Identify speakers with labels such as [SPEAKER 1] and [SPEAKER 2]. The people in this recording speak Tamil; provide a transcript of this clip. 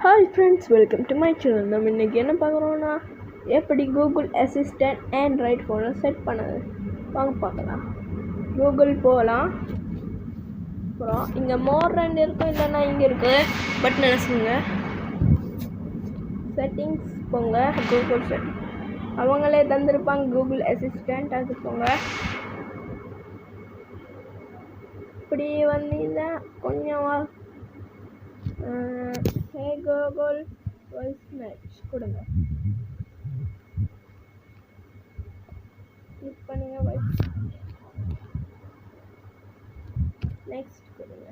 [SPEAKER 1] Hi friends, welcome to my channel. நம்ம இன்றைக்கி என்ன பார்க்குறோன்னா, எப்படி கூகுள் அசிஸ்டன்ட் ஆண்ட்ராய்ட் ஃபோனை செட் பண்ணது வாங்க பார்க்கலாம். கூகுள் போகலாம். அப்புறம் இங்கே மோர் ரெண்டு இருக்கும், இல்லைன்னா இங்கே இருக்குது பட் நினச்சிங்க. செட்டிங்ஸ் போங்க, கூகுள் செட்டிங் அவங்களே தந்திருப்பாங்க. கூகுள் அசிஸ்டன்ட் அது போங்க. இப்படி வந்தீங்கன்னா கொஞ்சம் ஹே கூகுள் வாய்ஸ் மேட்ச் கொடுங்க. கிளிக் பண்ணுங்க, வாய்ஸ் நெக்ஸ்ட் கொடுங்க.